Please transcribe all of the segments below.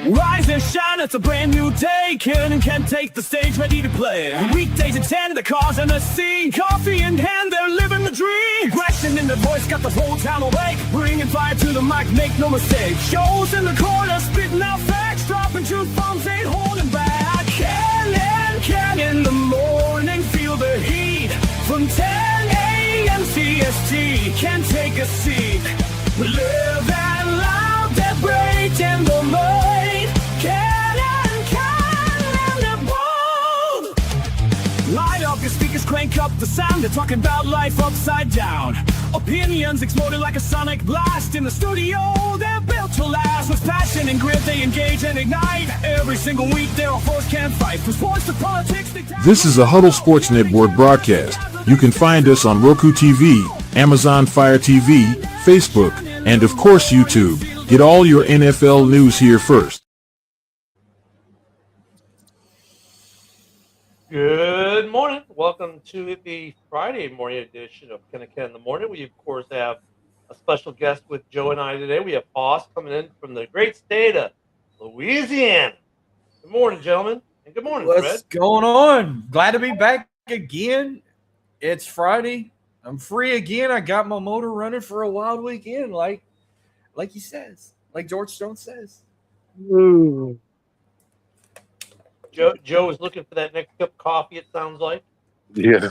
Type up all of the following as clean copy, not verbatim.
Rise and shine, it's a brand new day. Cannon can take the stage, ready to play. Weekdays at 10, the cars and the scene. Coffee in hand, they're living the dream. Aggression in the voice, got the whole town awake. Bringing fire to the mic, make no mistake. Shows in the corner, spitting out facts. Dropping truth bombs, ain't holding back. Can in the morning, feel the heat. From 10 a.m. CST, can take a seat. Live and loud, that break in the mind. Can the bold. Light up your speakers, crank up the sound. They're talking about life upside down. Opinions exploded like a sonic blast. In the studio, they're built to last. With passion and grit, they engage and ignite. Every single week, they're a force can't fight. From sports to politics, This is a Huddle Sports Network broadcast. You can find us on Roku TV, Amazon Fire TV, Facebook, and of course YouTube. Get all your NFL news here first. Good morning. Welcome to the Friday morning edition of Ken and Ken in the Morning. We, of course, have a special guest with Joe and I today. We have Hoss coming in from the great state of Louisiana. Good morning, gentlemen. And good morning, Fred. What's going on? Glad to be back again. It's Friday. I'm free again. I got my motor running for a wild weekend, like he says, like George Stone says. Joe is looking for that next cup of coffee, it sounds like. Yeah.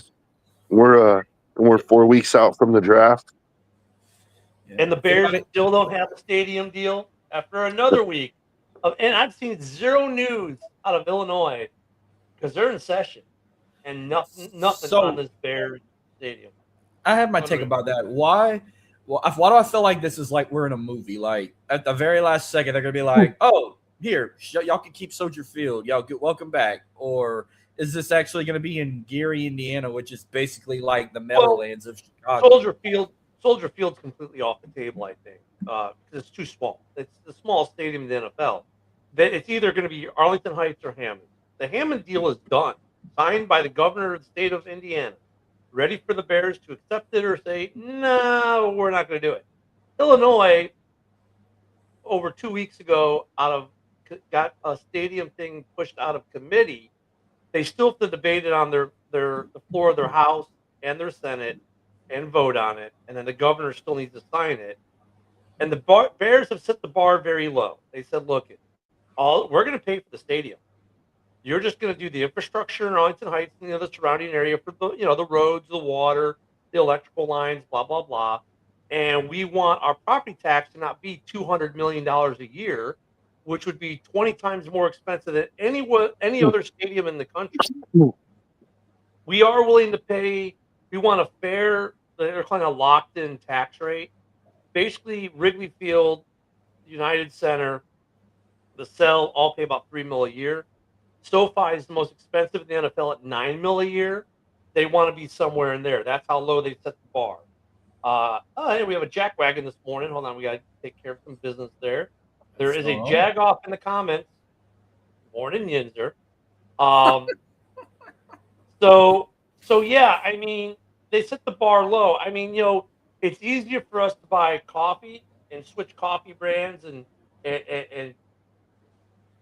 We're 4 weeks out from the draft. Yeah. And the Bears still don't have a stadium deal after another week. And I've seen zero news out of Illinois because they're in session and nothing on this Bears stadium. I have my take about that. Why? Well, why do I feel like this is like we're in a movie? Like at the very last second, they're gonna be like, "Oh, here, y'all can keep Soldier Field. Y'all get welcome back." Or is this actually gonna be in Gary, Indiana, which is basically like the Meadowlands of Chicago? Soldier Field's completely off the table, I think, because it's too small. It's the smallest stadium in the NFL. It's either going to be Arlington Heights or Hammond. The Hammond deal is done, signed by the governor of the state of Indiana. Ready for the Bears to accept it or say, no, we're not going to do it. Illinois, over 2 weeks ago, got a stadium thing pushed out of committee. They still have to debate it on the floor of their House and their Senate and vote on it, and then the governor still needs to sign it. And the Bears have set the bar very low. They said, look, we're going to pay for the stadium. You're just going to do the infrastructure in Arlington Heights and the surrounding area for the roads, the water, the electrical lines, blah, blah, blah. And we want our property tax to not be $200 million a year, which would be 20 times more expensive than any other stadium in the country. We are willing to pay. We want a fair, they're calling a locked-in tax rate. Basically, Wrigley Field, United Center, the Cell all pay about $3 million a year. SoFi is the most expensive in the NFL at $9 million a year. They want to be somewhere in there. That's how low they set the bar. We have a jack wagon this morning. Hold on, we got to take care of some business there. There is a jag off in the comments. Morning, Yinzer. So yeah, I mean, they set the bar low. I mean, it's easier for us to buy coffee and switch coffee brands and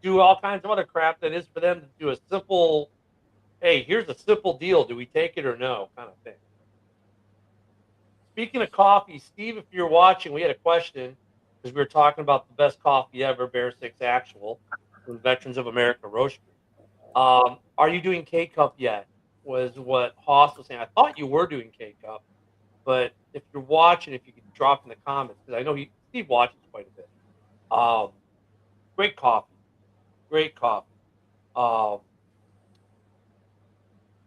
do all kinds of other crap than it is for them to do a simple, hey, here's a simple deal. Do we take it or no kind of thing. Speaking of coffee, Steve, if you're watching, we had a question because we were talking about the best coffee ever, Bear 6 Actual, from Veterans of America Roastery. Are you doing K-Cup yet? Was what Hoss was saying. I thought you were doing K-Cup, but if you're watching, if you could drop in the comments, because I know Steve watches quite a bit. Great coffee. Great coffee.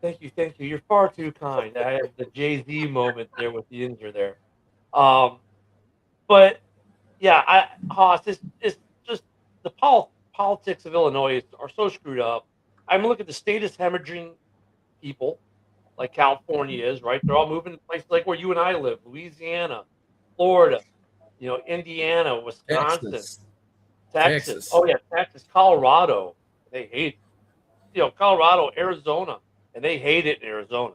Thank you. You're far too kind. I had the Jay-Z moment there with the Inzer there. But yeah, Hoss, it's just the politics of Illinois are so screwed up. I'm looking at the state is hemorrhaging people like California is, right? They're all moving to places like where you and I live, Louisiana, Florida, Indiana, Wisconsin, Texas. Oh, yeah, Texas, Colorado. They hate Colorado, Arizona, and they hate it in Arizona.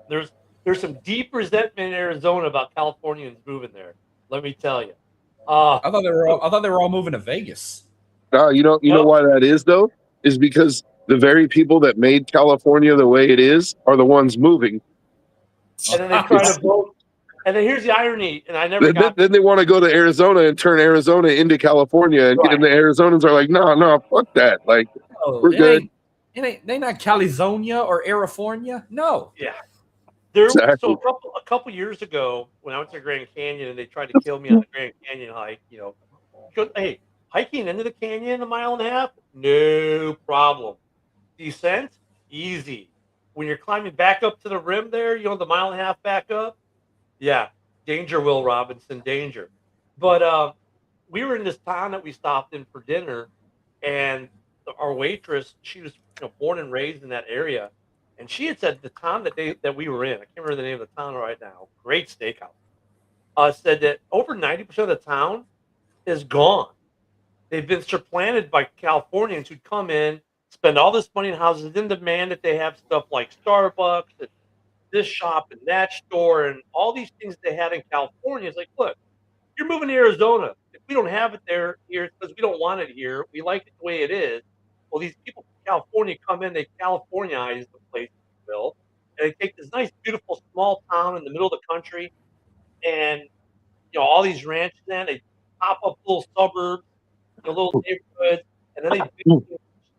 There's some deep resentment in Arizona about Californians moving there. Let me tell you. I thought they were all moving to Vegas. You know Well, why that is though? Is because the very people that made California the way it is are the ones moving. and then they try to vote. And then here's the irony, and I never Then, got then they want to go to Arizona and turn Arizona into California, and right. the Arizonans are like, no, fuck that. Like, Oh, we're good. They not California or California. No. Yeah. There, Exactly. so a couple years ago, when I went to Grand Canyon and they tried to kill me on the Grand Canyon hike, because, hey, hiking into the canyon a mile and a half, no problem. Descent, easy. When you're climbing back up to the rim there, the mile and a half back up, yeah, danger, Will Robinson, danger. But we were in this town that we stopped in for dinner, and our waitress, she was born and raised in that area, and she had said the town that we were in, I can't remember the name of the town right now, great steakhouse, said that over 90% of the town is gone. They've been supplanted by Californians who'd come in, spend all this money in houses, then demand that they have stuff like Starbucks and this shop and that store and all these things they had in California. It's like, look, you're moving to Arizona. If we don't have it here, it's because we don't want it here. We like it the way it is. Well, these people from California come in, they Californize the place, if you will, and they take this nice, beautiful, small town in the middle of the country, and all these ranches, and they pop up little suburbs, little neighborhoods, and then they build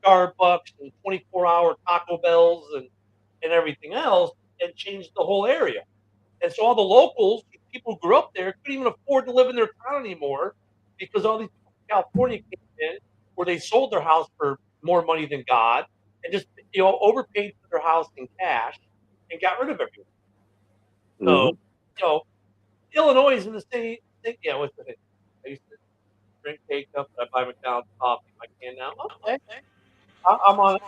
Starbucks and 24-hour Taco Bells and everything else, and change the whole area. And so all the locals, people who grew up there, couldn't even afford to live in their town anymore because all these people from California came in where they sold their house for more money than God and just overpaid for their house in cash and got rid of everyone. So, Illinois is in the same thing. Yeah, what's the thing? I used to drink K-Cup, I buy McDonald's coffee in my can now. Okay. I'm on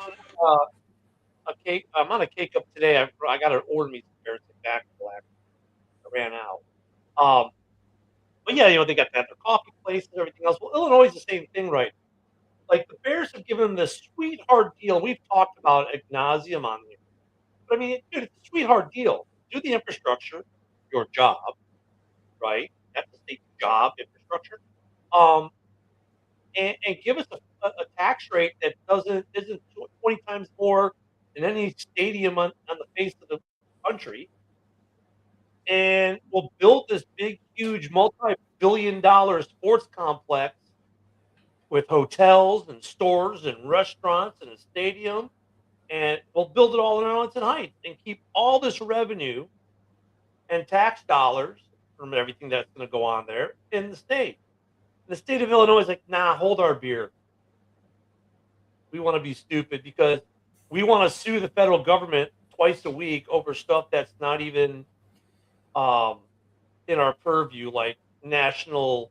a cake. I'm on a K-Cup today. I got to order me some Bears back black. I ran out. But yeah, they got that their coffee place and everything else. Well, Illinois is the same thing, right? Like the Bears have given them this sweetheart deal. We've talked about ad nauseum on here. But I mean, dude, it's a sweetheart deal. Do the infrastructure, your job, right? That's the state job infrastructure. And give us a tax rate that isn't 20 times more than any stadium on the face of the country. And we'll build this big, huge, multi-billion-dollar sports complex with hotels and stores and restaurants and a stadium, and we'll build it all in Arlington Heights and keep all this revenue and tax dollars from everything that's going to go on there in the state. And the state of Illinois is like, nah, hold our beer. We want to be stupid because we want to sue the federal government twice a week over stuff that's not even in our purview, like national.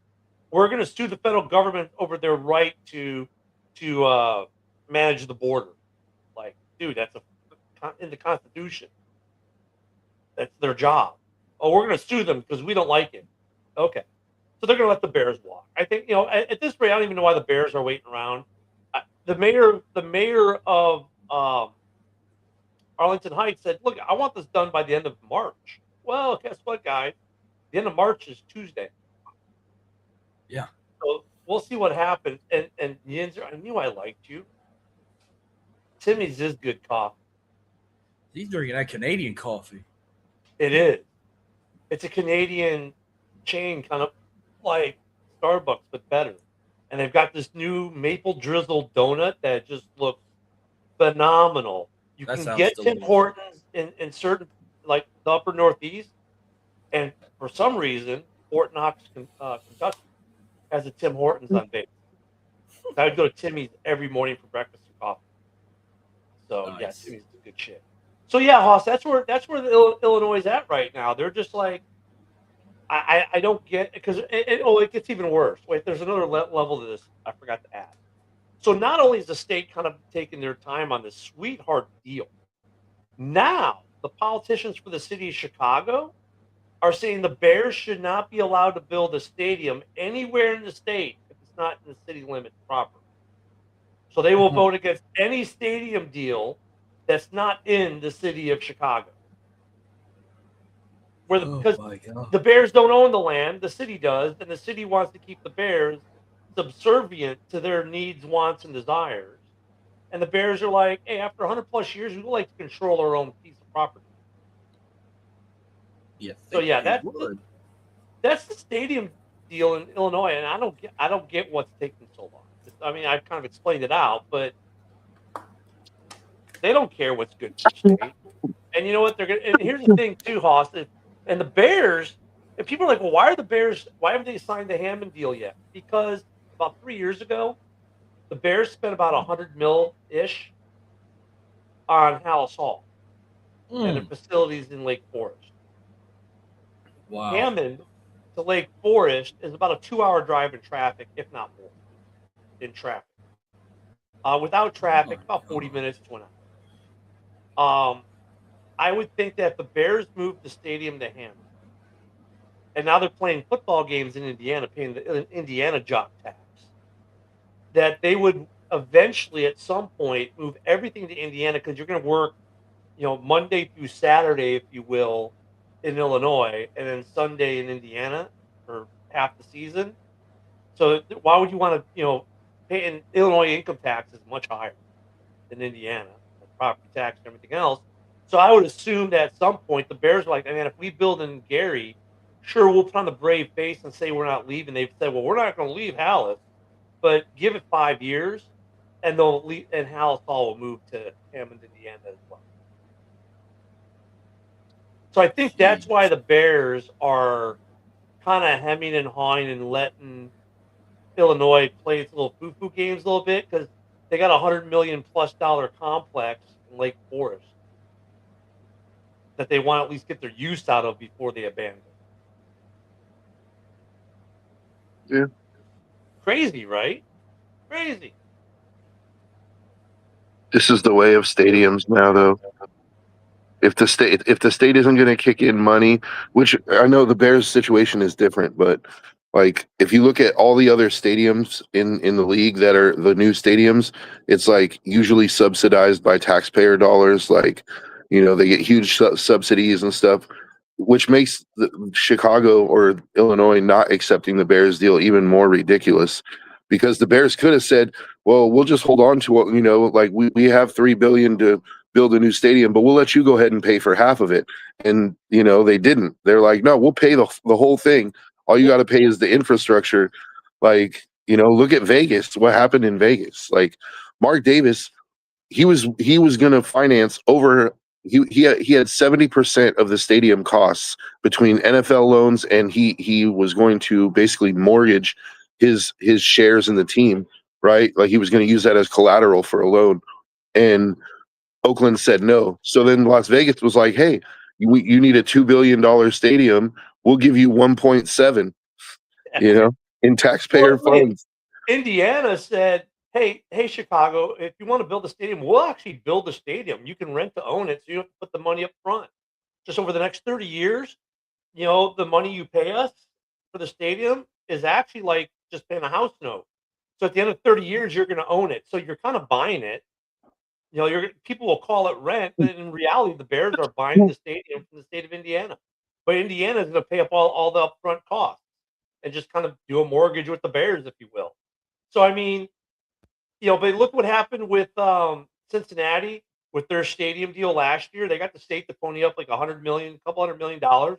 We're going to sue the federal government over their right to manage the border. Like, dude, that's in the Constitution. That's their job. Oh, we're going to sue them because we don't like it. Okay, so they're going to let the Bears walk. I think at this rate, I don't even know why the Bears are waiting around. The mayor of Arlington Heights said, "Look, I want this done by the end of March." Well, guess what, guys? The end of March is Tuesday. Yeah. So we'll see what happens. And Yinzer, I knew I liked you. Timmy's is good coffee. He's drinking that Canadian coffee. It is. It's a Canadian chain, kind of like Starbucks, but better. And they've got this new maple drizzle donut that just looks phenomenal. You That can sounds get delicious. Tim Hortons in certain, like the upper Northeast, and for some reason, Fort Knox, Kentucky, has a Tim Hortons on base. I would go to Timmy's every morning for breakfast and coffee. So yeah, Nice. Timmy's is good shit. So yeah, Hoss, that's where the Illinois is at right now. They're just like, I don't get because it gets even worse. Wait, there's another level to this I forgot to add. So not only is the state kind of taking their time on this sweetheart deal, now the politicians for the city of Chicago are saying the Bears should not be allowed to build a stadium anywhere in the state if it's not in the city limits proper. So they will vote against any stadium deal that's not in the city of Chicago. Because my God. the Bears don't own the land, the city does, and the city wants to keep the Bears subservient to their needs, wants, and desires. And the Bears are like, hey, after 100 plus years, we like to control our own piece of property. Yeah. So yeah, would. that's the stadium deal in Illinois, and I don't get what's taking so long. I mean, I've kind of explained it out, but they don't care what's good for the state. And you know what? They're gonna. And here's the thing, too, Hoss. And the Bears. And people are like, well, why are the Bears? Why haven't they signed the Hammond deal yet? Because about 3 years ago, the Bears spent about $100 million ish on Hallis Hall and the facilities in Lake Forest. Wow. Hammond to Lake Forest is about a 2-hour drive in traffic, if not more, in traffic. Without traffic, about 40 minutes to an hour. I would think that if the Bears moved the stadium to Hammond, and now they're playing football games in Indiana, paying the Indiana jock tax, that they would eventually, at some point, move everything to Indiana because you're going to work, Monday through Saturday, if you will, in Illinois, and then Sunday in Indiana for half the season. So why would you want to, pay in Illinois income tax is much higher than Indiana, like property tax and everything else. So I would assume that at some point the Bears are like, man, if we build in Gary, sure, we'll put on the brave face and say we're not leaving. They've said, well, we're not going to leave Hallis, but give it 5 years, and they'll leave, and Hallis Hall will move to Hammond, Indiana as well. So I think that's why the Bears are kind of hemming and hawing and letting Illinois play its little foo-foo games a little bit because they got $100 million+ complex in Lake Forest that they want to at least get their use out of before they abandon. Yeah. Crazy, right? Crazy. This is the way of stadiums now, though. If the state isn't going to kick in money, which I know the Bears situation is different, but like if you look at all the other stadiums in the league that are the new stadiums, it's like usually subsidized by taxpayer dollars. Like, they get huge subsidies and stuff, which makes Chicago or Illinois not accepting the Bears deal even more ridiculous. Because the Bears could have said, well, we'll just hold on to what, like we have $3 billion to build a new stadium, but we'll let you go ahead and pay for half of it. And, they didn't. They're like, no, we'll pay the whole thing. All you got to pay is the infrastructure. Like, look at Vegas. What happened in Vegas? Like Mark Davis, he was going to finance over. He had 70% of the stadium costs between NFL loans, and he was going to basically mortgage his shares in the team, right? Like he was going to use that as collateral for a loan, and Oakland said no. So then Las Vegas was like, hey, you need a $2 billion stadium. We'll give you 1.7, in taxpayer funds. Indiana said, hey, Chicago, if you want to build a stadium, we'll actually build the stadium. You can rent to own it, so you don't have to put the money up front. Just over the next 30 years, the money you pay us for the stadium is actually like just paying a house note. So at the end of 30 years, you're going to own it. So you're kind of buying it. People will call it rent, but in reality, the Bears are buying the stadium from the state of Indiana. But Indiana is going to pay up all the upfront costs and just kind of do a mortgage with the Bears, if you will. So, I mean, but look what happened with Cincinnati with their stadium deal last year. They got the state to pony up like $100 million, a couple $100 million to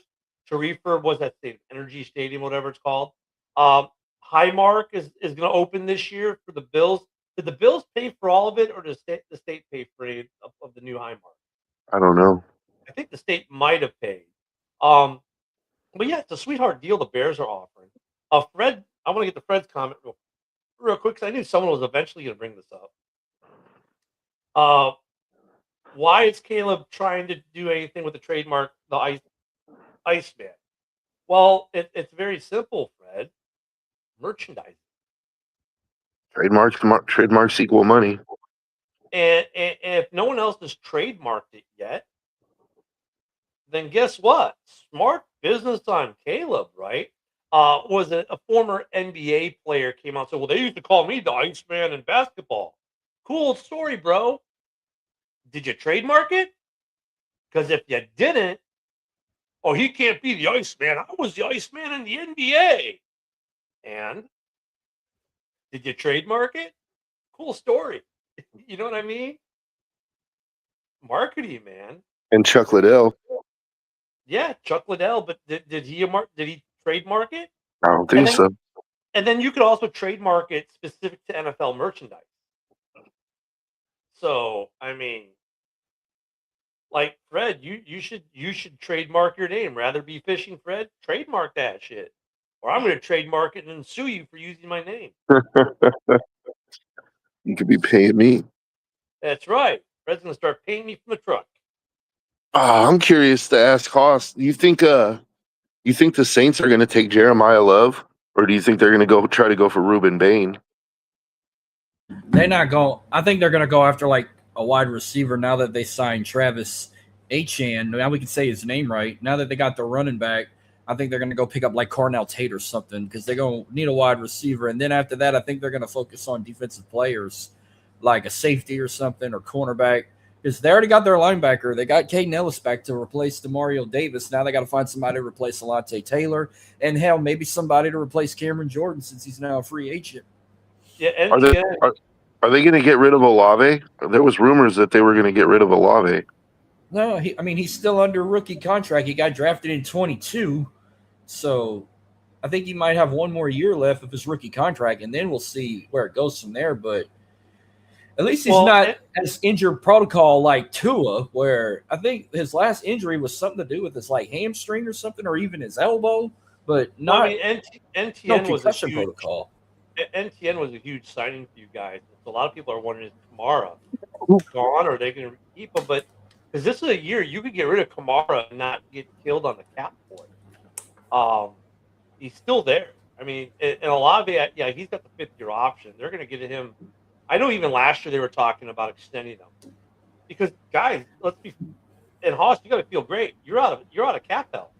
refurb, what's that stadium? Energy Stadium, whatever it's called. Highmark is going to open this year for the Bills. Did the Bills pay for all of it, or does the state pay for any of the new Highmark? I don't know. I think the state might have paid. But yeah, it's a sweetheart deal the Bears are offering. Fred, I want to get to Fred's comment real quick because I knew someone was eventually going to bring this up. Why is Caleb trying to do anything with the trademark, the Iceman? Well, it's very simple, Fred. Merchandising. Trademarks equal money. And if no one else has trademarked it yet, then guess what? Smart business on Caleb, right? Was a former NBA player came out and said, well, they used to call me the Iceman in basketball. Cool story, bro. Did you trademark it? Because if you didn't, he can't be the Iceman. I was the Iceman in the NBA. And Did you trademark it? Cool story. You know what I mean? Marketing, man. And Chuck Liddell. Yeah, Chuck Liddell, but did he trademark it? I don't think so. And then you could also trademark it specific to NFL merchandise. So, I mean, like Fred, you should trademark your name. Rather be fishing, Fred. Trademark that shit, or I'm going to trademark it and sue you for using my name. You could be paying me. That's right. Fred's going to start paying me from the truck. I'm curious to ask Haas. You think the Saints are going to take Jeremiah Love, or do you think they're going to try to go for Ruben Bain? They're not going. I think they're going to go after like a wide receiver now that they signed Travis Etienne. Now we can say his name right. Now that they got the running back, I think they're going to go pick up like Carnell Tate or something because they're going to need a wide receiver. And then after that, I think they're going to focus on defensive players like a safety or something or cornerback because they already got their linebacker. They got Caden Ellis back to replace Demario Davis. Now they got to find somebody to replace Alontae Taylor and hell, maybe somebody to replace Cameron Jordan since he's now a free agent. Yeah, Are they going to get rid of Olave? There was rumors that they were going to get rid of Olave. No, he's still under rookie contract. He got drafted in 22, so I think he might have one more year left of his rookie contract, and then we'll see where it goes from there. But at least he's not as injured protocol like Tua, where I think his last injury was something to do with his like hamstring or something, or even his elbow, but not. I mean, NTN was a huge protocol. NTN was a huge signing for you guys. So a lot of people are wondering, is Kamara gone, or are they going to keep him? But because this is a year you could get rid of Kamara and not get killed on the cap for it. He's still there. I mean, and Olave, yeah, he's got the 5th-year option. They're going to get him. I know even last year they were talking about extending him because guys, and Haas, you got to feel great. You're out of cap hell.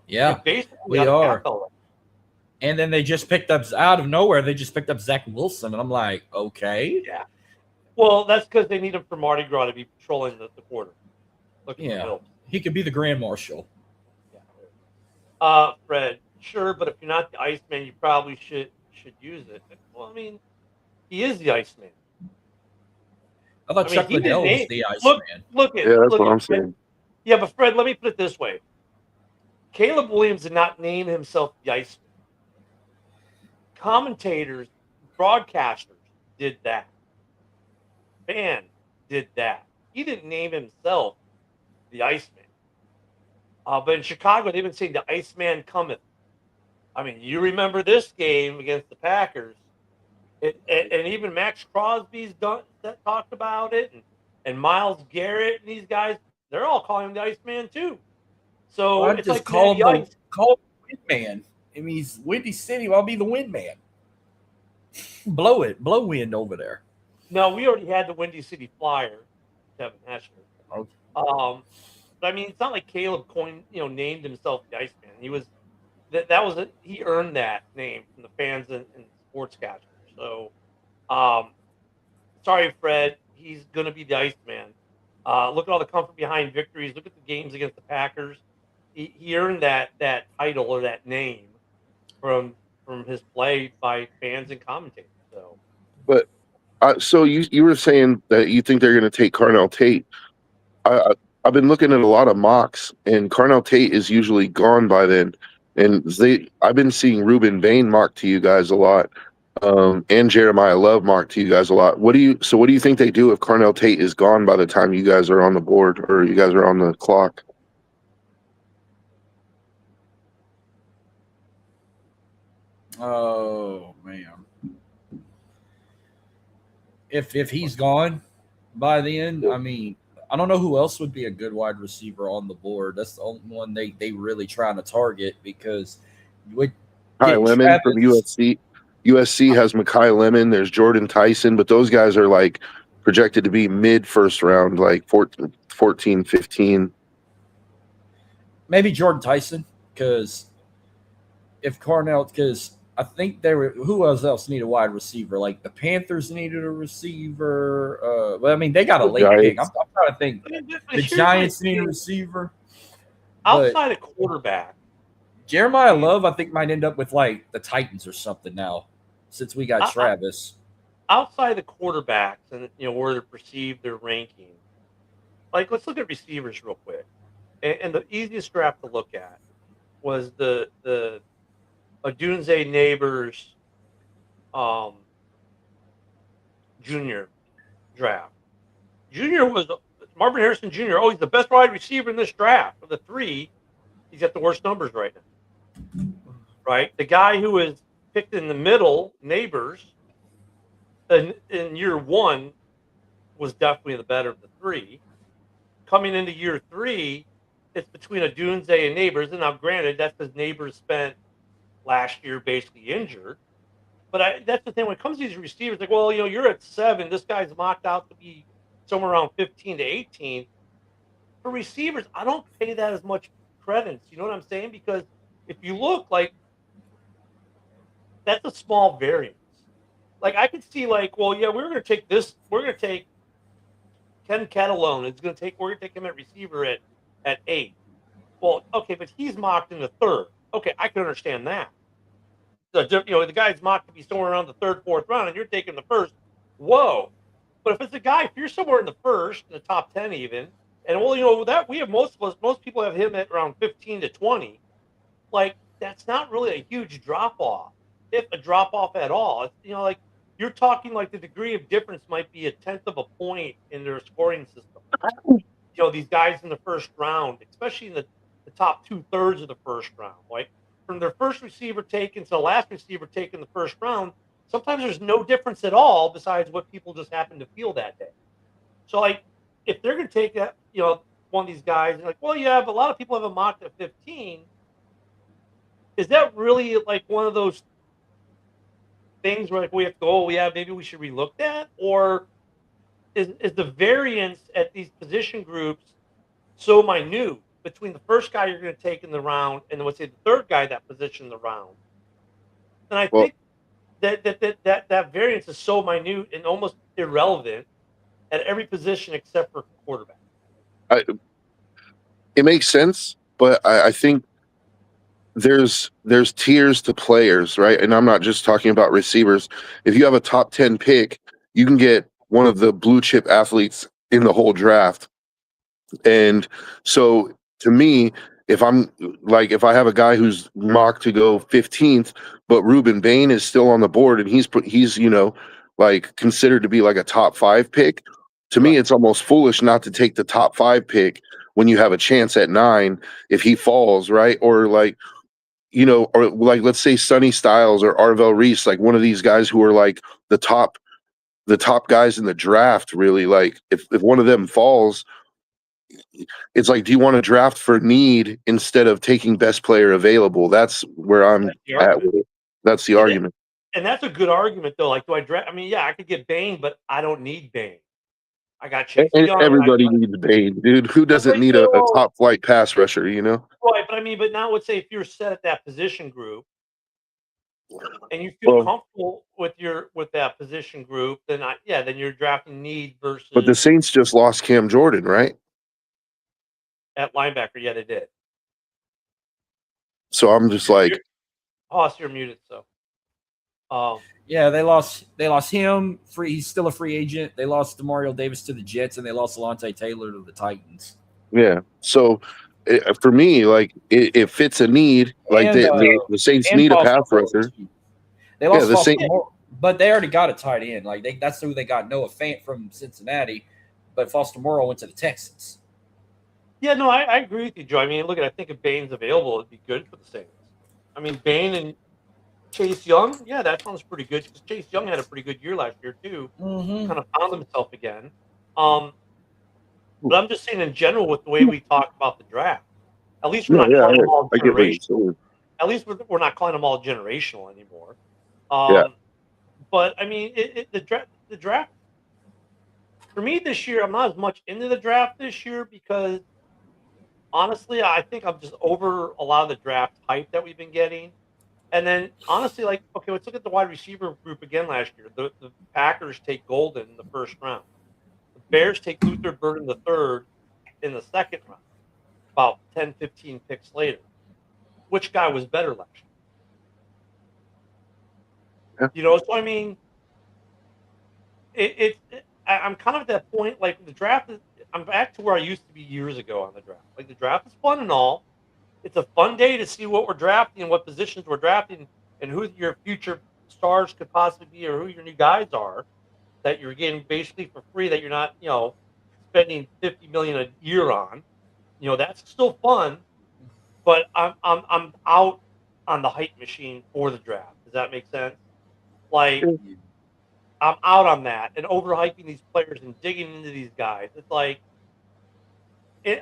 Yeah, we are. And then they just picked up out of nowhere. They just picked up Zach Wilson, and I'm like, okay, yeah. Well, that's because they need him for Mardi Gras to be patrolling the quarter. Yeah, he could be the Grand Marshal. Yeah. Fred, sure, but if you're not the Iceman, you probably should use it. Well, I mean, he is the Iceman. I thought Chuck Liddell was the Iceman. That's what I'm saying. Yeah, but Fred, let me put it this way: Caleb Williams did not name himself the Iceman. Commentators, broadcasters did that. Fans did that. He didn't name himself the Iceman. But in Chicago, they've been saying the Iceman cometh. I mean, you remember this game against the Packers. And even Max Crosby's talked about it. And Myles Garrett and these guys, they're all calling him the Iceman too. So I it's just like call him the Windman. I mean, he's Windy City. I'll be the Windman. Blow wind over there. No, we already had the Windy City Flyer, Kevin Heshner. Okay. But I mean, it's not like Caleb named himself the Iceman. He was he earned that name from the fans and sportscasters. So, sorry, Fred, he's gonna be the Iceman. Look at all the comfort behind victories. Look at the games against the Packers. He earned that title or that name from his play by fans and commentators. So, but so you were saying that you think they're going to take Carnell Tate. I've been looking at a lot of mocks, and Carnell Tate is usually gone by then. And I've been seeing Ruben Bain mocked to you guys a lot, and Jeremiah Love mocked to you guys a lot. What do you think they do if Carnell Tate is gone by the time you guys are on the board or you guys are on the clock? Oh man. If he's gone by the end, I mean, I don't know who else would be a good wide receiver on the board. That's the only one they really trying to target because with Kai Lemon from USC. USC has Mekhi Lemon. There's Jordan Tyson, but those guys are like projected to be mid first round, like 14, 15. Maybe Jordan Tyson because I think who else need a wide receiver? Like the Panthers needed a receiver. Well, I mean, they got a late pick. I'm trying to think. The Giants need a receiver. Outside of quarterback. Jeremiah Love, I think, might end up with like the Titans or something now. since we got Travis. Outside the quarterbacks and where they're perceived their ranking, like let's look at receivers real quick. And the easiest draft to look at was the Odunze Neighbors Junior draft. Junior was Marvin Harrison Jr. Oh, he's the best wide receiver in this draft. Of the three, he's got the worst numbers right now. Right? The guy who was picked in the middle, Neighbors, in year one, was definitely the better of the three. Coming into year three, it's between Odunze and Neighbors. And now, granted, that's because Neighbors spent last year basically injured. But that's the thing. When it comes to these receivers, like, well, you're at 7. This guy's mocked out to be somewhere around 15 to 18. For receivers, I don't pay that as much credence. You know what I'm saying? Because if you look, like, that's a small variance. Like, I could see, like, well, yeah, we're going to take this. We're going to take Ken Catalone. We're going to take him at receiver at 8. Well, okay, but he's mocked in the 3rd. Okay, I can understand that. The guy's mocked to be somewhere around the 3rd, 4th round, and you're taking the 1st. Whoa! But if it's a guy, if you're somewhere in the 1st, in the top 10 even, and that we have most people have him at around 15 to 20. Like, that's not really a huge drop off, if a drop off at all. It's, like you're talking like the degree of difference might be 1/10 of a point in their scoring system. These guys in the 1st round, especially in the top 2/3 of the 1st round, like from their first receiver taken to the last receiver taken in the 1st round, sometimes there's no difference at all besides what people just happen to feel that day. So, like, if they're going to take that, one of these guys, like, well, yeah, but a lot of people have a mocked at 15. Is that really like one of those things where, like, we have to go, oh, yeah, maybe we should relook that? Or is the variance at these position groups so minute between the first guy you're going to take in the round and let's say the 3rd guy that position in the round? And I think that variance is so minute and almost irrelevant at every position except for quarterback. It makes sense, but I think there's tiers to players, right? And I'm not just talking about receivers. If you have a top 10 pick, you can get one of the blue chip athletes in the whole draft. And so to me, if I have a guy who's mocked to go 15th, but Ruben Bain is still on the board and he's like considered to be like a top 5 pick, to me, it's almost foolish not to take the top 5 pick when you have a chance at 9 if he falls, right? Or like, or like, let's say Sonny Styles or Arvell Reese, like one of these guys who are like the top guys in the draft, really. Like if one of them falls, it's like, do you want to draft for need instead of taking best player available? That's where I'm at with it. That's the argument. And that's a good argument, though. Like, do I draft? I mean, yeah, I could get Bain, but I don't need Bain. I got Chase Young. Everybody needs Bain, dude. Who doesn't need a top flight pass rusher, Right, but now let's say if you're set at that position group and you feel comfortable with that position group, then you're drafting need versus. But the Saints just lost Cam Jordan, right? At linebacker, yeah, they did. So I'm just like, Hoss, you're muted. So, yeah, they lost him. He's still a free agent. They lost Demario Davis to the Jets, and they lost Alontae Taylor to the Titans. Yeah. So for me, like it fits a need. Like the Saints need a pass rusher. They lost the Saints, but they already got a tight end. Like that's who they got. Noah Fant from Cincinnati, but Foster Moreau went to the Texans. Yeah, no, I agree with you, Joe. I mean, look, I think if Bain's available, it'd be good for the Saints. I mean, Bain and Chase Young, yeah, that sounds pretty good because Chase Young had a pretty good year last year too. Mm-hmm. Kind of found himself again. But I'm just saying in general with the way we talk about the draft, at least we're not calling them all generational. At least we're not calling them all generational anymore. But I mean, the draft for me this year, I'm not as much into the draft this year because honestly, I think I'm just over a lot of the draft hype that we've been getting. And then, honestly, like, okay, let's look at the wide receiver group again last year. The Packers take Golden in the 1st round. The Bears take Luther Burden the 3rd in the 2nd round, about 10, 15 picks later. Which guy was better last So I mean, I'm kind of at that point. Like the draft is, I'm back to where I used to be years ago on the draft. Like the draft is fun and all. It's a fun day to see what we're drafting and what positions we're drafting and who your future stars could possibly be or who your new guys are that you're getting basically for free that you're not, spending 50 million a year on. That's still fun, but I'm out on the hype machine for the draft. Does that make sense? Like I'm out on that and overhyping these players and digging into these guys. It's like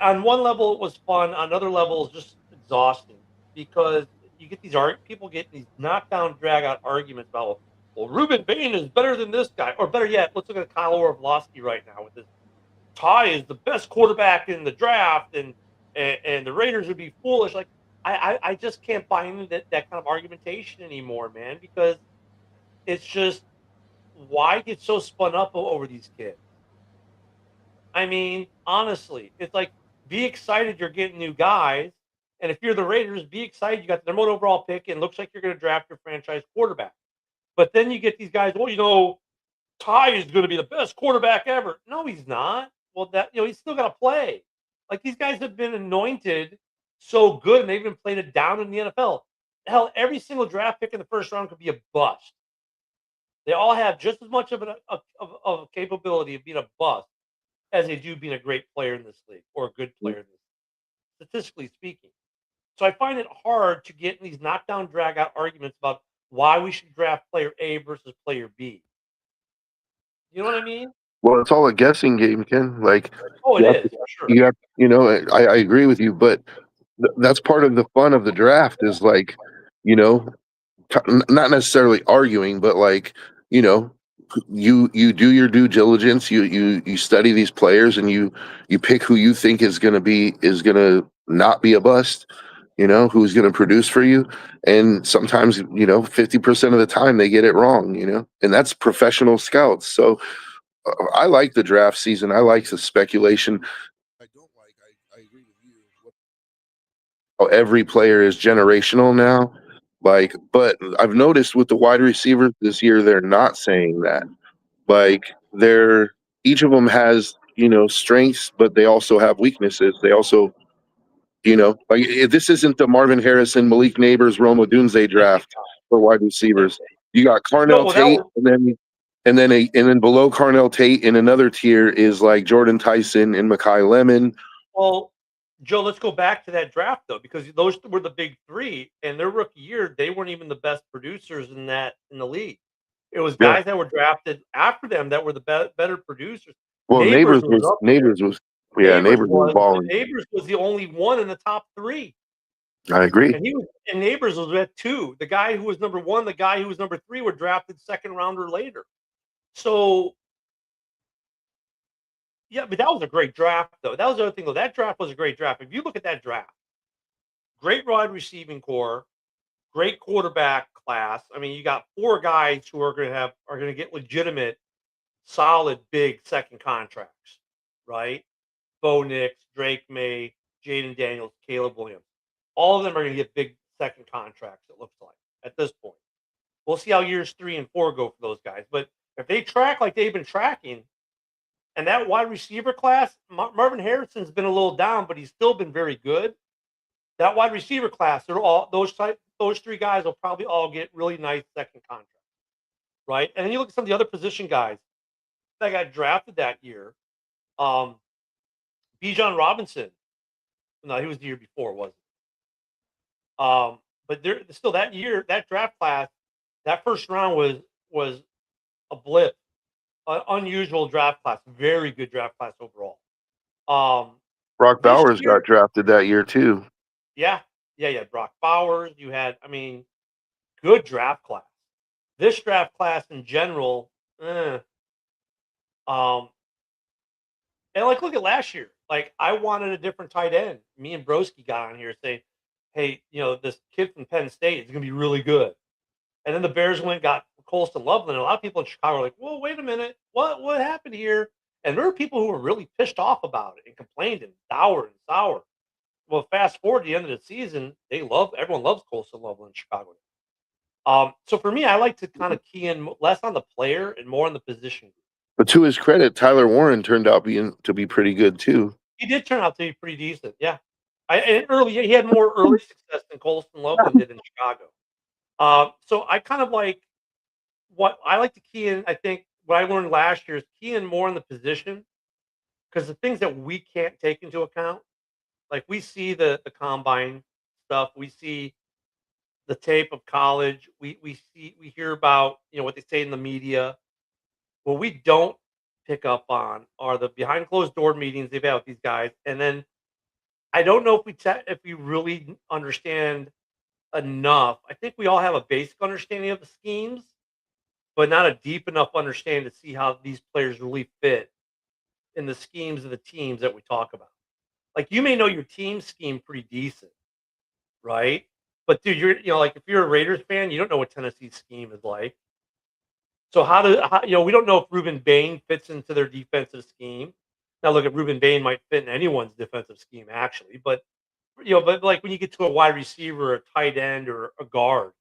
on one level it was fun, on another level it's just exhausting because you get these people getting these knockdown, drag out arguments about, well, Ruben Bain is better than this guy, or better yet, let's look at Kyle Orlovsky right now with this. Ty is the best quarterback in the draft, and the Raiders would be foolish. Like I just can't buy into that kind of argumentation anymore, man, because it's just why get so spun up over these kids? I mean, honestly, it's like be excited you're getting new guys, and if you're the Raiders, be excited you got the number one overall pick and looks like you're going to draft your franchise quarterback. But then you get these guys, well, Ty is going to be the best quarterback ever. No, he's not. Well, he's still got to play. Like these guys have been anointed so good, and they've been played it down in the NFL. Hell, every single draft pick in the first round could be a bust. They all have just as much of a capability of being a bust as they do being a great player in this league or a good player in this league, statistically speaking. So I find it hard to get in these knockdown, drag out arguments about why we should draft player A versus player B. You know what I mean? Well, it's all a guessing game, Ken. Like, Oh, it is, for sure. you have, I agree with you, but that's part of the fun of the draft is like, not necessarily arguing, but like, you do your due diligence, you study these players, and you pick who you think is gonna not be a bust, who's gonna produce for you. And sometimes, 50% of the time they get it wrong, and that's professional scouts. So I like the draft season. I like the speculation. I don't like. I agree with you. How every player is generational now. But I've noticed with the wide receivers this year, they're not saying that. Like each of them has strengths, but they also have weaknesses. They also this isn't the Marvin Harrison, Malik Neighbors, Rome Odunze draft for wide receivers. You got Carnell Tate, and then below Carnell Tate in another tier is like Jordan Tyson and Mekhi Lemon. Well, Joe, let's go back to that draft though, because those were the big three, and their rookie year, they weren't even the best producers in the league. It was guys that were drafted after them that were the better producers. Well, Neighbors was balling. Neighbors was the only one in the top three. I agree. And Neighbors was at 2. The guy who was number 1, the guy who was number 3 were drafted second round or later. So, yeah, but that was a great draft, though. That was the other thing, though. That draft was a great draft. If you look at that draft, great wide receiving core, great quarterback class. I mean, you got 4 guys who are going to get legitimate, solid, big second contracts, right? Bo Nix, Drake May, Jaden Daniels, Caleb Williams. All of them are going to get big second contracts, it looks like, at this point. We'll see how years 3 and 4 go for those guys. But if they track like they've been tracking, and that wide receiver class, Marvin Harrison's been a little down, but he's still been very good. That wide receiver class, those 3 guys will probably all get really nice second contracts, right? And then you look at some of the other position guys that got drafted that year. Bijan Robinson. No, he was the year before, wasn't he? But still that year, that draft class, that first round was a blip, an unusual draft class, very good draft class overall. Brock Bowers got drafted that year too. Yeah. Brock Bowers. You had, good draft class. This draft class in general, and like look at last year. Like I wanted a different tight end. Me and Broski got on here saying, "Hey, this kid from Penn State is going to be really good." And then the Bears got Colston Loveland. And a lot of people in Chicago were like, "Well, wait a minute, what happened here?" And there were people who were really pissed off about it and complained and sour. Well, fast forward to the end of the season, everyone loves Colston Loveland in Chicago. So for me, I like to kind of key in less on the player and more on the position. But to his credit, Tyler Warren turned out to be pretty good too. He did turn out to be pretty decent. Yeah. He had more early success than Colston Loveland did in Chicago. So I kind of like what I like to key in. I think what I learned last year is key in more in the position, because the things that we can't take into account, like we see the combine stuff, we see the tape of college, we hear about what they say in the media. What we don't pick up on are the behind closed door meetings they've had with these guys, and then I don't know if we really understand enough. I think we all have a basic understanding of the schemes, but not a deep enough understanding to see how these players really fit in the schemes of the teams that we talk about. Like, you may know your team scheme pretty decent, right? But dude, like if you're a Raiders fan, you don't know what Tennessee's scheme is like. So we don't know if Ruben Bain fits into their defensive scheme. Now, look, at Ruben Bain might fit in anyone's defensive scheme actually, but like when you get to a wide receiver, a tight end, or a guard,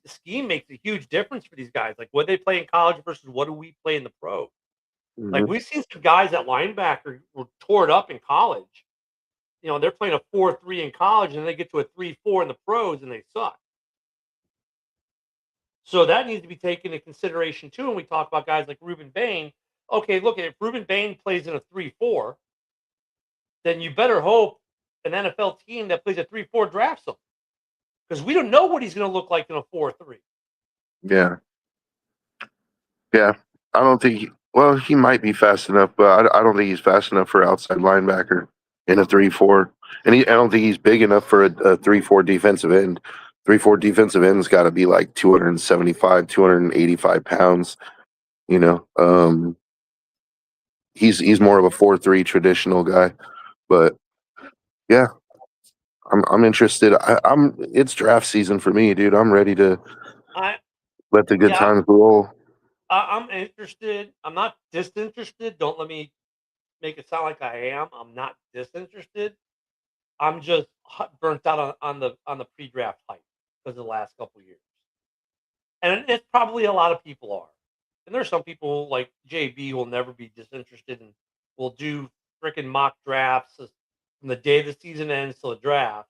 the scheme makes a huge difference for these guys. Like what they play in college versus what do we play in the pros. Mm-hmm. Like we've seen some guys at linebacker were tore up in college. They're playing a 4-3 in college, and they get to a 3-4 in the pros, and they suck. So that needs to be taken into consideration too when we talk about guys like Ruben Bain. Okay, look, if Ruben Bain plays in a 3-4, then you better hope an NFL team that plays a 3-4 drafts him, because we don't know what he's going to look like in a 4-3. Yeah. I don't think. He might be fast enough, but I don't think he's fast enough for outside linebacker in a 3-4, and I don't think he's big enough for a 3-4 defensive end. 3-4 defensive end's got to be like 275, 285 pounds. He's more of a 4-3 traditional guy, but yeah, I'm interested. It's draft season for me, dude. I'm ready to let the good times roll. I'm interested. I'm not disinterested. Don't let me make it sound like I am. I'm not disinterested. I'm just burnt out on the pre-draft hype because of the last couple of years, and it's probably a lot of people are. And there's some people like JB who will never be disinterested and will do freaking mock drafts from the day the season ends till the draft.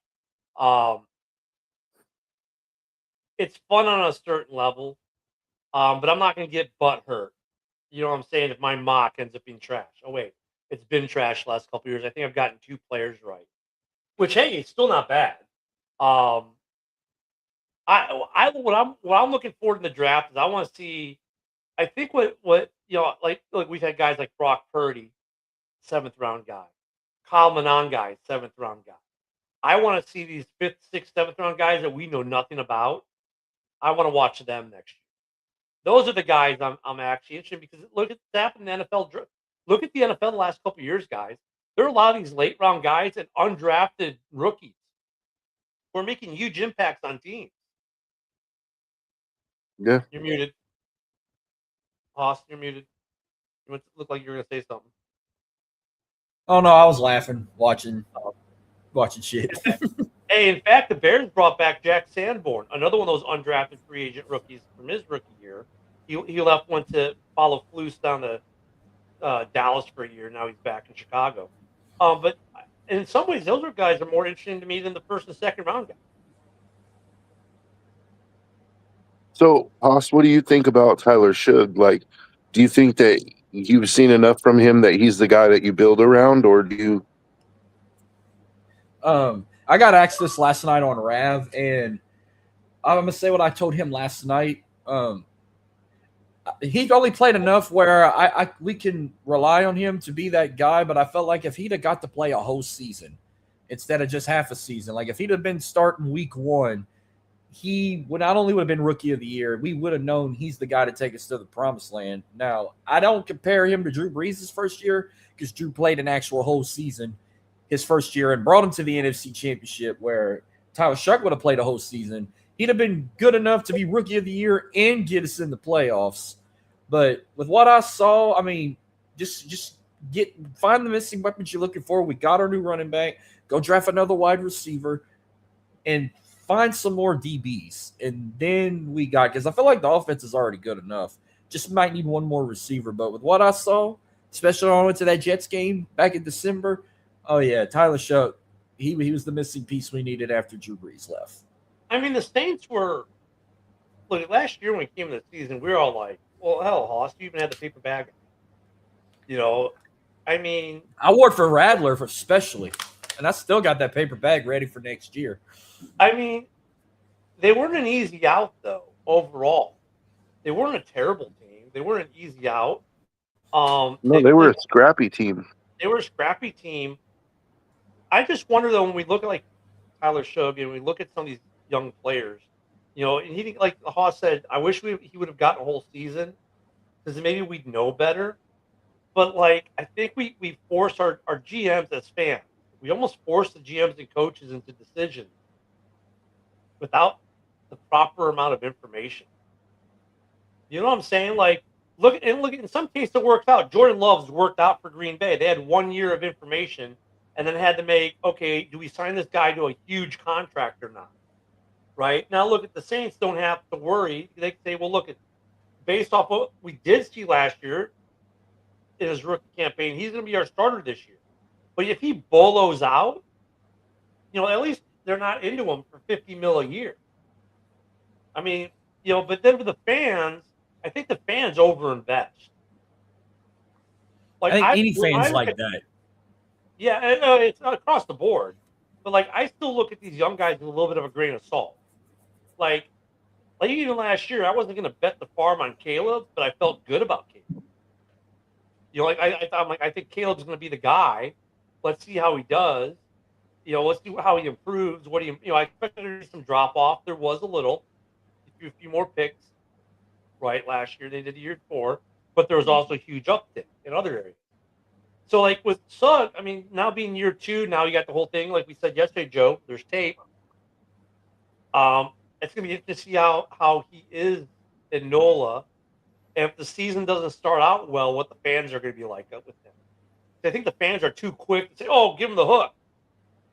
It's fun on a certain level, but I'm not going to get butt hurt. You know what I'm saying? If my mock ends up being trash. Oh wait, it's been trash the last couple of years. I think I've gotten 2 players right, which hey, it's still not bad. What I'm looking forward in the draft is I want to see. I think what like we've had guys like Brock Purdy, 7th round guy, Kyle Manon guy, 7th round guy. I want to see these 5th, 6th, 7th round guys that we know nothing about. I want to watch them next year. Those are the guys I'm actually interested in, because look at what's happened in the NFL. Look at the NFL the last couple of years, guys. There are a lot of these late round guys and undrafted rookies who are making huge impacts on teams. Yeah. You're muted. Austin, you're muted. You look like you were going to say something. Oh no, I was laughing watching shit. Hey, in fact, the Bears brought back Jack Sanborn, another one of those undrafted free agent rookies from his rookie year. He left, went to follow Flus down to Dallas for a year. Now he's back in Chicago. But in some ways, those guys are more interesting to me than the 1st and 2nd round guys. So, Haas, what do you think about Tyler Shug? Like, do you think that you've seen enough from him that he's the guy that you build around, or do you? I got asked this last night on Rav, and I'm gonna say what I told him last night. He only played enough where we can rely on him to be that guy, but I felt like if he'd have got to play a whole season instead of just half a season, like if he'd have been starting week 1, he would not only would have been rookie of the year, we would have known he's the guy to take us to the promised land. Now, I don't compare him to Drew Brees' first year, because Drew played an actual whole season his first year and brought him to the NFC Championship, where Tyler Shug would have played a whole season. He'd have been good enough to be rookie of the year and get us in the playoffs. But with what I saw, I mean, just find the missing weapons you're looking for. We got our new running back. Go draft another wide receiver and find some more DBs, and then we got, because I feel like the offense is already good enough. Just might need one more receiver. But with what I saw, especially when I went to that Jets game back in December, oh yeah, Tyler Shough, he was the missing piece we needed after Drew Brees left. I mean, the Saints were look last year when we came to the season, we were all like, "Well, hell, Hoss, you even had the paper bag." You know, I mean, I wore it for Radler, especially, and I still got that paper bag ready for next year. I mean, they weren't an easy out though. Overall, they weren't a terrible team. They weren't an easy out. No, they were a scrappy team. They were a scrappy team. I just wonder though when we look at like Tyler Shough and we look at some of these young players, you know, and he like the Hoss said, I wish he would have gotten a whole season because maybe we'd know better. But like I think we force our GMs as fans. We almost force the GMs and coaches into decisions without the proper amount of information. You know what I'm saying? Like look in some cases it works out. Jordan Love's worked out for Green Bay. They had 1 year of information and then had to make, okay, do we sign this guy to a huge contract or not? Right? Now look at the Saints don't have to worry. They can say, well, look at based off what we did see last year in his rookie campaign, he's gonna be our starter this year. But if he bolos out, you know, at least they're not into him for $50 million a year. I mean, you know, but then with the fans, I think the fans overinvest. Like I think any fans like that. Yeah, it's not across the board. But like I still look at these young guys with a little bit of a grain of salt. Like even last year, I wasn't going to bet the farm on Caleb, but I felt good about Caleb. You know, like I thought, I think Caleb's going to be the guy. Let's see how he does. You know, let's see how he improves. I expected there to be some drop off. There was a little, a few more picks, right? Last year they did the year before, but there was also a huge uptick in other areas. So, like with Sugg, I mean, now being year 2, now you got the whole thing. Like we said yesterday, Joe, there's tape. It's going to be interesting to see how he is in NOLA. And if the season doesn't start out well, what the fans are going to be like with him. I think the fans are too quick to say, oh, give him the hook.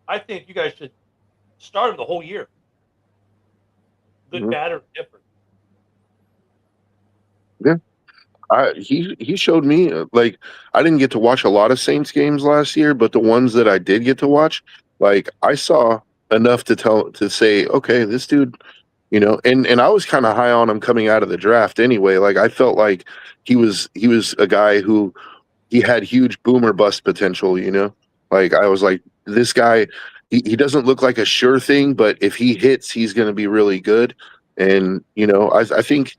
I think you guys should start him the whole year. Good, bad, or different. Yeah. He showed me like I didn't get to watch a lot of Saints games last year, but the ones that I did get to watch, like I saw enough to say, okay, this dude, you know, and I was kind of high on him coming out of the draft anyway. Like I felt like he was a guy who he had huge boomer bust potential, you know. Like I was like, this guy, he doesn't look like a sure thing, but if he hits, he's going to be really good. And you know, I think,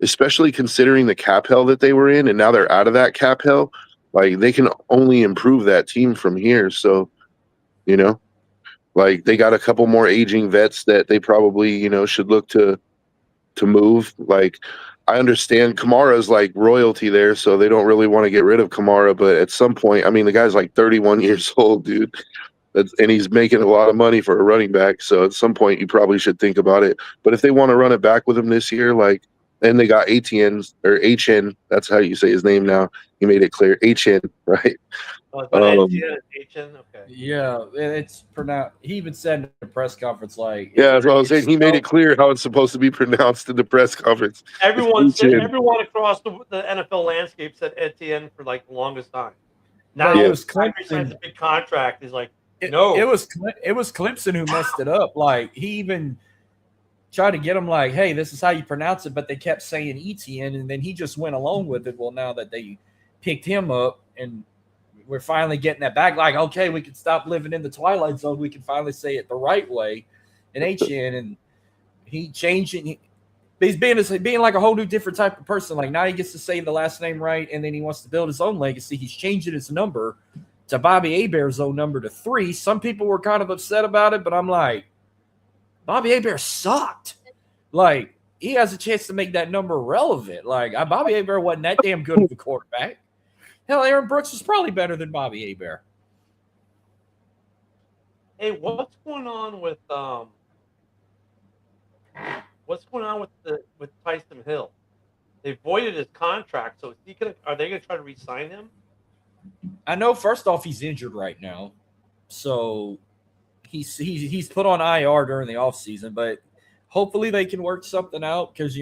especially considering the cap hell that they were in, and now they're out of that cap hell, like they can only improve that team from here. So, you know, like they got a couple more aging vets that they probably, you know, should look to move. Like I understand Kamara's like royalty there, so they don't really want to get rid of Kamara. But at some point, I mean, the guy's like 31 years old, dude. And he's making a lot of money for a running back. So at some point, you probably should think about it. But if they want to run it back with him this year, like, and they got ATNs or HN, that's how you say his name now. He made it clear, HN, right? HN, okay. Yeah, it's pronounced. He even said in the press conference, like, yeah, that's what I was saying. He made it clear how it's supposed to be pronounced in the press conference. Everyone across the NFL landscape said Etienne for like the longest time. Now it was Clemson. A big contract is like no. It was Clemson who messed it up. Like he even tried to get him like, hey, this is how you pronounce it, but they kept saying Etienne, and then he just went along with it. Well, now that they picked him up and we're finally getting that back, like, okay, we can stop living in the Twilight Zone. We can finally say it the right way in HN, and he changed it. He's being like a whole new different type of person. Like now he gets to say the last name right, and then he wants to build his own legacy. He's changing his number to Bobby Hebert's own number to 3. Some people were kind of upset about it, but I'm like, Bobby Hebert sucked. Like he has a chance to make that number relevant. Like Bobby Hebert wasn't that damn good of a quarterback. Hell, Aaron Brooks was probably better than Bobby Hebert. Hey, what's going on with Tyson Hill? They voided his contract, so are they gonna try to re-sign him? I know first off he's injured right now. So he's put on IR during the offseason, but hopefully they can work something out because,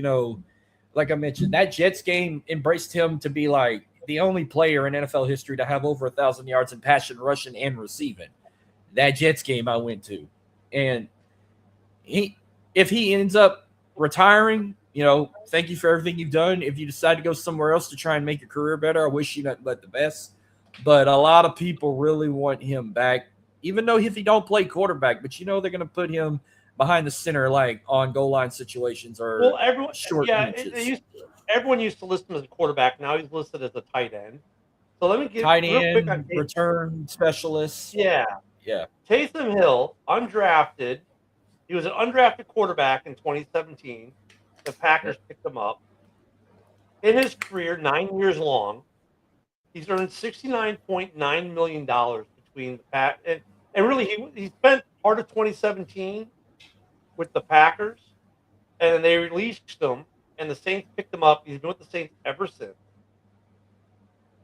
like I mentioned, that Jets game embraced him to be like the only player in NFL history to have over 1,000 yards in passing, rushing, and receiving. That Jets game I went to. And if he ends up retiring, thank you for everything you've done. If you decide to go somewhere else to try and make your career better, I wish you nothing but the best. But a lot of people really want him back, even though if he don't play quarterback, but they're going to put him behind the center, like on goal line situations or short inches. Everyone used to list him as a quarterback. Now he's listed as a tight end. So let me get tight real quick on end, return specialist. Yeah. Taysom Hill, undrafted. He was an undrafted quarterback in 2017. The Packers picked him up. In his career, 9 years long, he's earned $69.9 million between the Pack and really he spent part of 2017 with the Packers, and then they released him, and the Saints picked him up. He's been with the Saints ever since.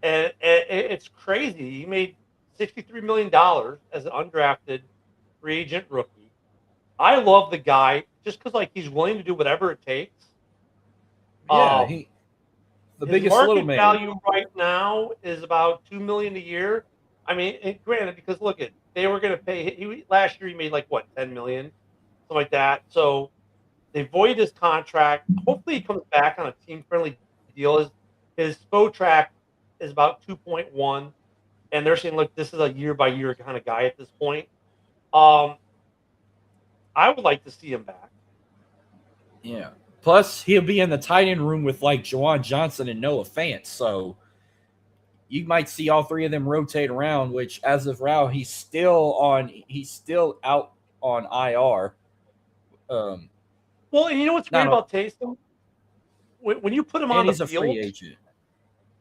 And it's crazy. He made $63 million as an undrafted free agent rookie. I love the guy just because he's willing to do whatever it takes. Yeah, the biggest little man. Market value right now is about $2 million a year. I mean, granted, because look at they were going to pay. Last year he made $10 million, something like that. So they voided his contract. Hopefully he comes back on a team friendly deal. His Spotrac is about 2.1, and they're saying, look, this is a year by year kind of guy at this point. I would like to see him back. Yeah. Plus, he'll be in the tight end room with Juwan Johnson and Noah Fant. So you might see all three of them rotate around, which as of now, he's still out on IR. Well, and you know what's great about Taysom? When you put him on the field, he's a free agent.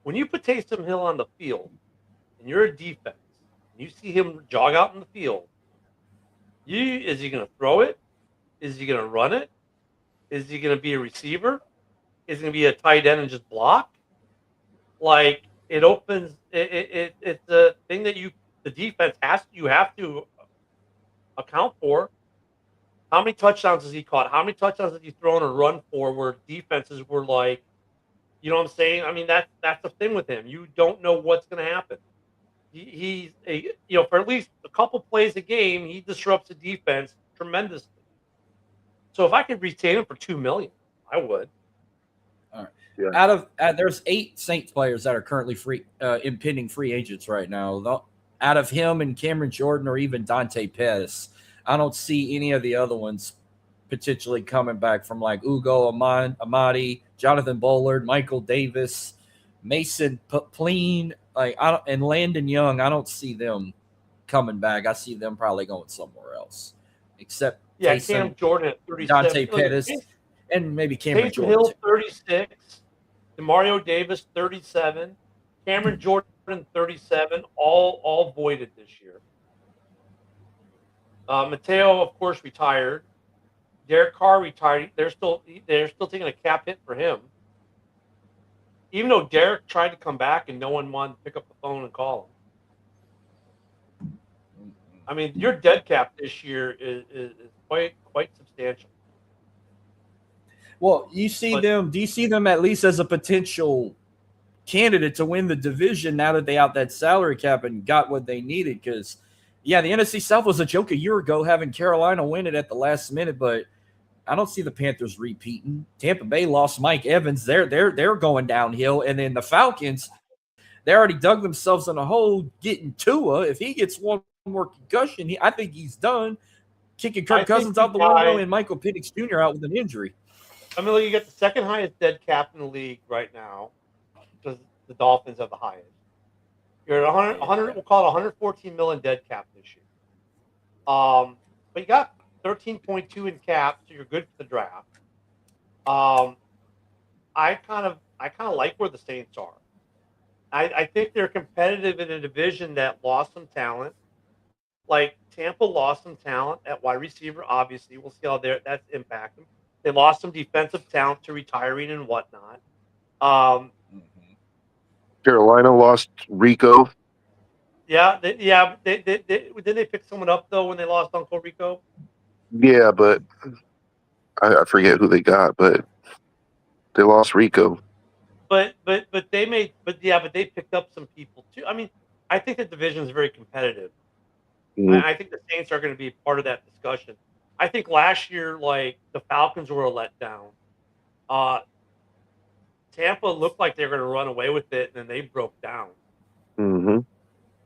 When you put Taysom Hill on the field and you're a defense, and you see him jog out in the field, is he going to throw it? Is he going to run it? Is he going to be a receiver? Is he going to be a tight end and just block? It opens. It's a thing that the defense you have to account for. How many touchdowns has he caught? How many touchdowns has he thrown or run for where defenses were you know what I'm saying? I mean, that's the thing with him. You don't know what's going to happen. He's for at least a couple plays a game, he disrupts the defense tremendously. So if I could retain him for $2 million, I would. All right. Yeah. There's 8 Saints players that are currently impending free agents right now. Out of him and Cameron Jordan or even Dante Pettis, I don't see any of the other ones potentially coming back from Ugo Amadi, Jonathan Bullard, Michael Davis, Mason Pleen, and Landon Young. I don't see them coming back. I see them probably going somewhere else, except Taysom, Cam Jordan at 37, Dante Pettis, and maybe Cameron Jordan. Hill 36, Demario Davis 37, Cameron Jordan 37, all voided this year. Mateo, of course, retired. Derek Carr retired. They're still taking a cap hit for him. Even though Derek tried to come back and no one wanted to pick up the phone and call him. I mean, your dead cap this year is quite substantial. Well, do you see them at least as a potential candidate to win the division now that they out that salary cap and got what they needed? Because, the NFC South was a joke a year ago having Carolina win it at the last minute, but I don't see the Panthers repeating. Tampa Bay lost Mike Evans. They're going downhill. And then the Falcons, they already dug themselves in a hole getting Tua. If he gets one more concussion, I think he's done. Kicking Kirk Cousins out the window and Michael Penix Jr. out with an injury. I mean, you get the second highest dead cap in the league right now because the Dolphins have the highest. You're at 100. We'll call it 114 million dead cap this year. But you got 13.2 in cap, so you're good for the draft. I kind of like where the Saints are. I think they're competitive in a division that lost some talent. Tampa lost some talent at wide receiver. Obviously, we'll see how that's impacted. They lost some defensive talent to retiring and whatnot. Carolina lost Rico. Did they pick someone up though when they lost Uncle Rico? Yeah, but I forget who they got, but they lost Rico. But they picked up some people too. I mean, I think the division is very competitive. Mm, I think the Saints are going to be part of that discussion. I think last year, like the Falcons were a letdown. Uh, Tampa looked like they were going to run away with it, and then they broke down. hmm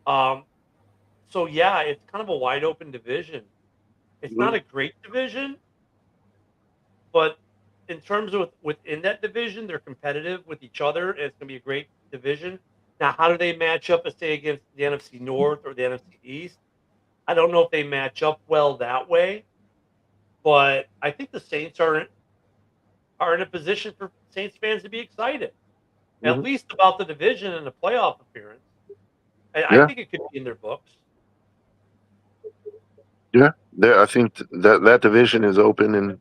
Um, so yeah, it's kind of a wide open division. It's not a great division, but in terms of within that division, they're competitive with each other, and it's going to be a great division. Now, how do they match up, say, against the NFC North or the NFC East? I don't know if they match up well that way, but I think the Saints are in a position for Saints fans to be excited, at least about the division and the playoff appearance. I Yeah, think it could be in their books. yeah. I think that division is open, and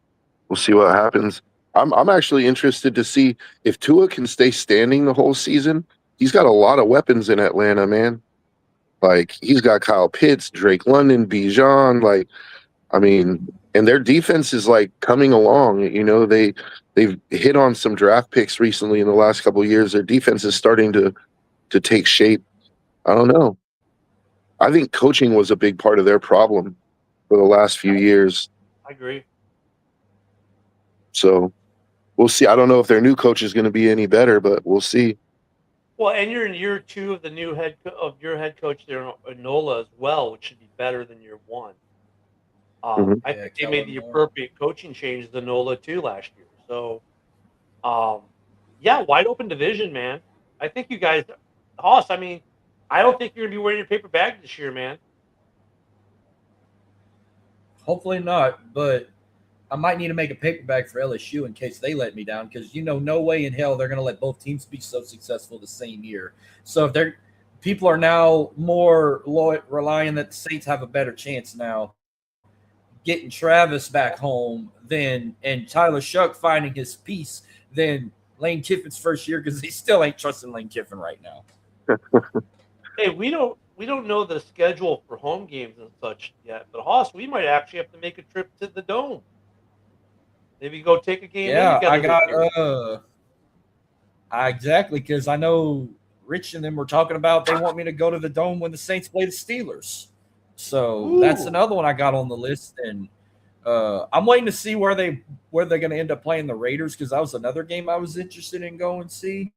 we'll see what happens. I'm actually interested to see if Tua can stay standing the whole season. He's got a lot of weapons in Atlanta, man. Like he's got Kyle Pitts, Drake London, Bijan. Like, I mean, and their defense is like coming along. You know, they've hit on some draft picks recently in the last couple of years. Their defense is starting to take shape. I don't know. I think coaching was a big part of their problem for the last few years. I agree. So we'll see. I don't know if their new coach is going to be any better, but we'll see. Well, and you're in year two of the new your head coach there, Nola, as well, which should be better than year one. Mhm. I think they made the appropriate coaching change to Nola too last year. So, yeah, wide open division, man. I think you guys, Hoss. I mean, I don't think you're gonna be wearing your paper bag this year, man. Hopefully not, but I might need to make a paper bag for LSU in case they let me down because no way in hell they're going to let both teams be so successful the same year. So if they're people are now more relying that the Saints have a better chance now getting Travis back home than and Tyler Shuck finding his piece than Lane Kiffin's first year because he still ain't trusting Lane Kiffin right now. Hey, we don't know the schedule for home games and such yet, but Hoss, we might actually have to make a trip to the Dome. Maybe go take a game. Yeah, I got exactly because I know Rich and them were talking about they want me to go to the Dome when the Saints play the Steelers. So that's another one I got on the list, and I'm waiting to see where they're going to end up playing the Raiders because that was another game I was interested in going and see.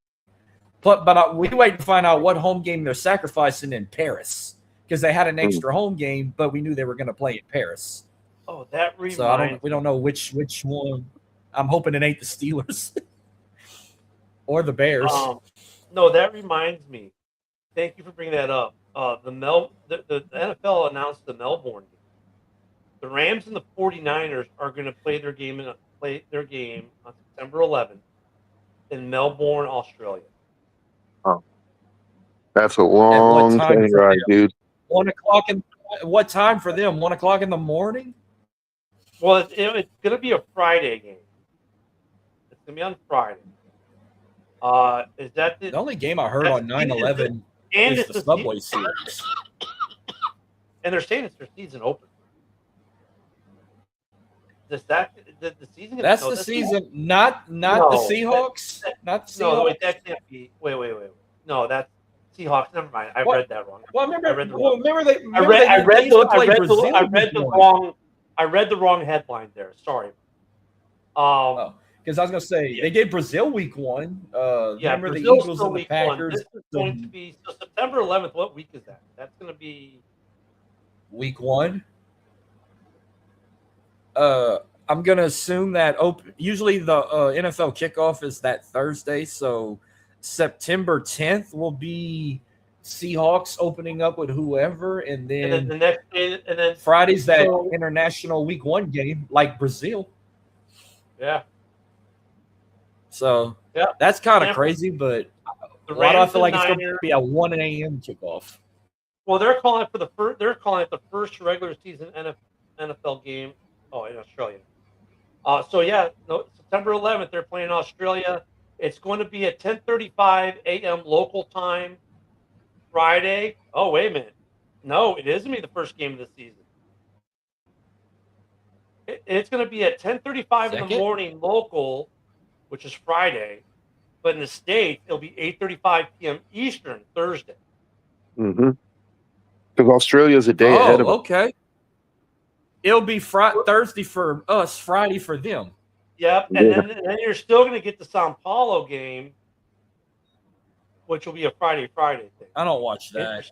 But we wait to find out what home game they're sacrificing in Paris because they had an extra home game, but we knew they were going to play in Paris. Oh, that reminds. So we don't know which one. I'm hoping it ain't the Steelers or the Bears. No, that reminds me. Thank you for bringing that up. The NFL announced the Melbourne game. The Rams and the 49ers are going to play their game on September 11th in Melbourne, Australia. Oh, that's a long plane ride, dude. 1 o'clock what time for them? 1 o'clock in the morning? Well, it's going to be a Friday game. It's going to be on Friday. Is that the only game I heard on 9/11 is the Subway Series? And they're saying it's their season opener. Is that the season? That's the season, not the Seahawks. Not the Seahawks. No, wait, that can't be. Wait. No, that's Seahawks. Never mind. I read that wrong. Well, I read the wrong headline there. Sorry. Because I was gonna say they gave Brazil week 1. Remember the Eagles and the Packers. This is going to be September 11th. What week is that? That's going to be week 1. I'm gonna assume that usually the NFL kickoff is that Thursday, so September 10th will be Seahawks opening up with whoever, and then the next day, and then Friday's that international week 1 game like Brazil. Yeah. So that's kind of crazy, but why do I feel like it's going to be a 1 a.m. kickoff? Well, they're calling it the first regular season NFL game. Oh, in Australia. September 11th they're playing Australia. It's going to be at 10:35 a.m. local time. Friday. Oh, wait a minute. No, it is going to be the first game of the season. It's going to be at 10:35 in the Second? morning local, which is Friday. But in the States, it'll be 8:35 p.m. Eastern Thursday. Because Australia's a day ahead of us. Okay. It'll be Thursday for us, Friday for them. Yep, and then you're still going to get the Sao Paulo game, which will be a Friday thing. I don't watch that.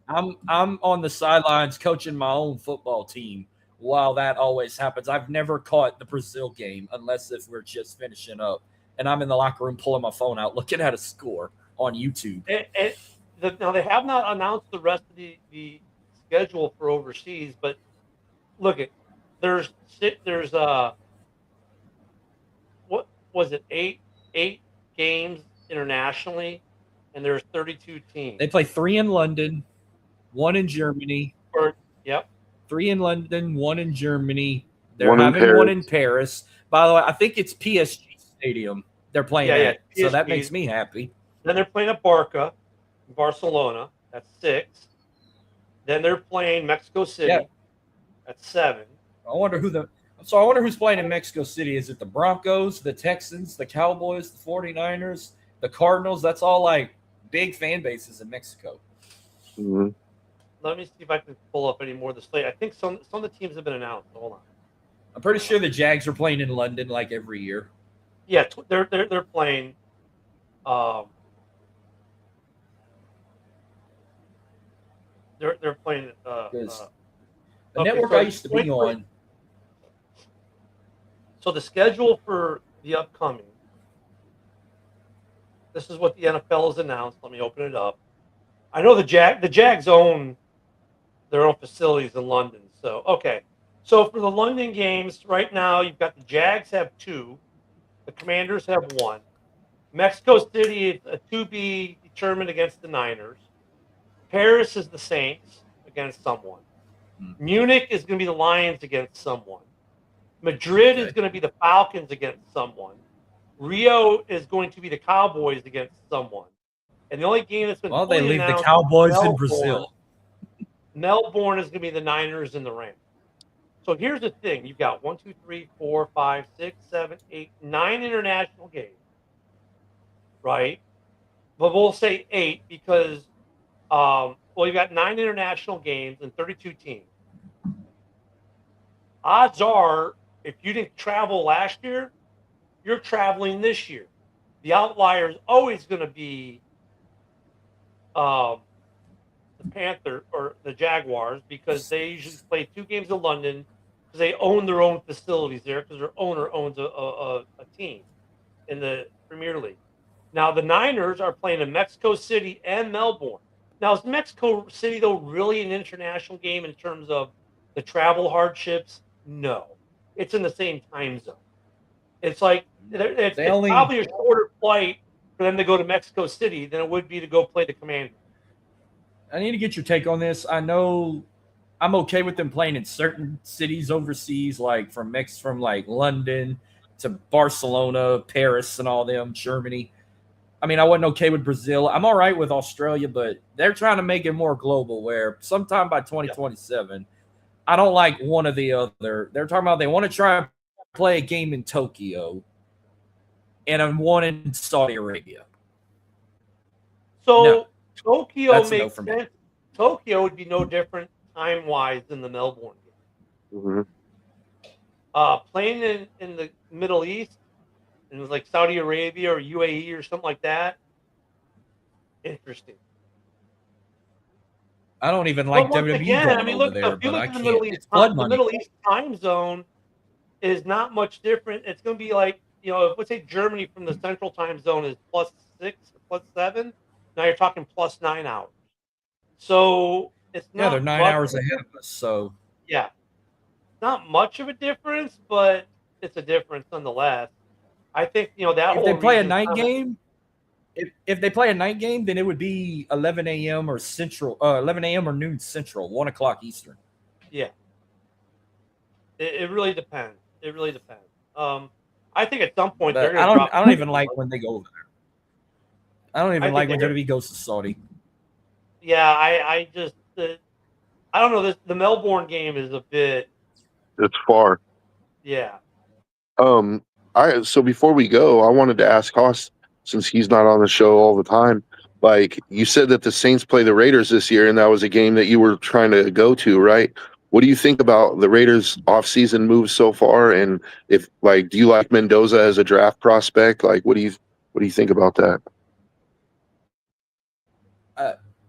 I'm on the sidelines coaching my own football team while that always happens. I've never caught the Brazil game unless if we're just finishing up, and I'm in the locker room pulling my phone out, looking at a score on YouTube. Now they have not announced the rest of the schedule for overseas, but look at there's what was it eight games internationally, and there's 32 teams. They play 3 in London, 1 in Germany. Yep. 3 in London, 1 in Germany. They're One in having Paris. 1 in Paris. By the way, I think it's PSG Stadium they're playing at. So that PSG. makes me happy. Then they're playing at Barca, Barcelona. That's 6. Then they're playing Mexico City. Yeah. That's 7. I wonder who's playing in Mexico City. Is it the Broncos, the Texans, the Cowboys, the 49ers, the Cardinals? That's all like big fan bases in Mexico. Mhm. Let me see if I can pull up any more of the slate. I think some of the teams have been announced. Hold on. I'm pretty sure the Jags are playing in London like every year. Yeah, they're playing. They're playing. The Okay, network so I used to be on. So the schedule for the upcoming. This is what the NFL has announced. Let me open it up. I know the Jags own their own facilities in London. So okay. So for the London games, right now you've got the Jags have 2, the Commanders have 1. Mexico City is a to be determined against the Niners. Paris is the Saints against someone. Munich is going to be the Lions against someone. Madrid is going to be the Falcons against someone. Rio is going to be the Cowboys against someone. And the only game that's been Well, they fully leave the announced Cowboys is in Melbourne. Brazil. Melbourne is going to be the Niners and the Rams. So here's the thing: you've got 1, 2, 3, 4, 5, 6, 7, 8, 9 international games, right? But we'll say 8 because, you've got 9 international games and 32 teams. Odds are, if you didn't travel last year, you're traveling this year. The outlier is always going to be the Panther or the Jaguars because they usually play 2 games in London because they own their own facilities there because their owner owns a team in the Premier League. Now the Niners are playing in Mexico City and Melbourne. Now is Mexico City though really an international game in terms of the travel hardships? No, it's in the same time zone. It's like it's probably a shorter flight for them to go to Mexico City than it would be to go play the Commanders. I need to get your take on this. I know I'm okay with them playing in certain cities overseas, like from like London to Barcelona, Paris, and all them, Germany. I mean, I wasn't okay with Brazil. I'm all right with Australia, but they're trying to make it more global where sometime by 2027, I don't like one or the other. They're talking about they want to try and play a game in Tokyo and one in Saudi Arabia. So No. Tokyo That's a no makes for me. sense. Tokyo would be no different time-wise than the Melbourne game. Mhm. Playing in the Middle East, and it was like Saudi Arabia or UAE or something like that. Interesting. I don't even like But once WWE again, going I mean, over look, there, if you but look I at the can't. Middle East, It's blood the money. Middle East time zone is not much different. It's going to be like, let's say Germany from the Central time zone is +6 or +7. Now you're talking +9 hours. So it's not. Yeah, they're 9 much- hours ahead of us. So Yeah, not much of a difference, but it's a difference nonetheless. I think that if they whole play a region night kinda- game, if they play a night game, then it would be 11 a.m. or 11 a.m. or noon Central, 1 o'clock Eastern. Yeah, it really depends. It really depends. I think at some point they're But going to drop. I don't even like when they go over there. I don't even I think like when they're- WWE goes to Saudi. Yeah, I just I don't know. The Melbourne game is a bit. It's far. Yeah. Um, so before we go, I wanted to ask Haas, since he's not on the show all the time. Like you said that the Saints play the Raiders this year, and that was a game that you were trying to go to, right? What do you think about the Raiders' offseason moves so far? And if like, do you like Mendoza as a draft prospect? Like, what do you think about that?